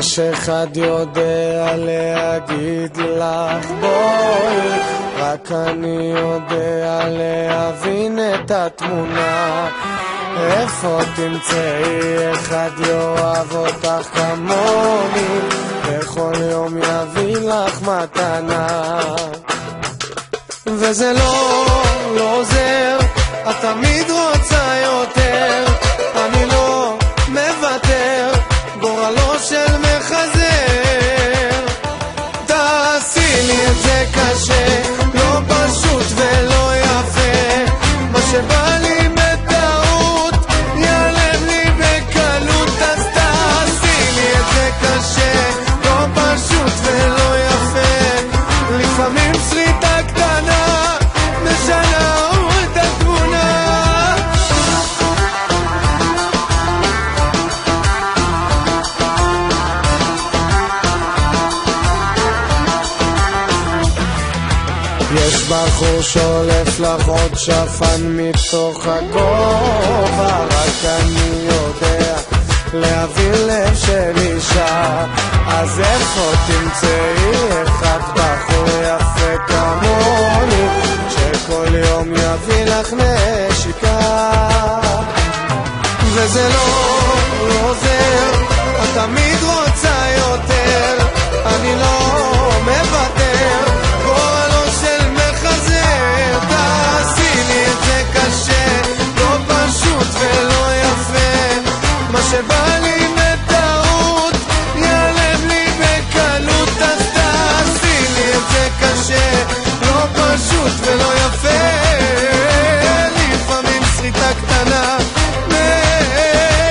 יש אחד יודע להגיד לך בואי, רק אני יודע להבין את התמונה. איפה תמצאי אחד יאהב אותך כמוני, בכל יום יביא לך מתנה. וזה לא עוזר, את תמיד רוצה יותר, אני לא מוותר, גורלו של מחזר. תעשי לי את זה קשה, לא פשוט ולא יפה, מה שבא לי בטעות ייעלם לי בקלות. אז תעשי לי את זה קשה, לא פשוט ולא יפה, לפעמים שריטה קטנה משנה את התמונה. יש בחור שולף לך עוד שפן מתוך הגובה, רק אני יודע להבין לב של אישה. אז איפה תמצאי אחד בחור יפה כמוני, שכל יום יביא לך נשיקה. וזה לא עוזר, את תמיד רוצה יותר, אני לא מוותר, גורלו של מחזר. תעשי לי את זה קשה, לא פשוט ולא יפה, מה שבא לי בטעות ייעלם לי בקלות. אז תעשי לי את זה קשה,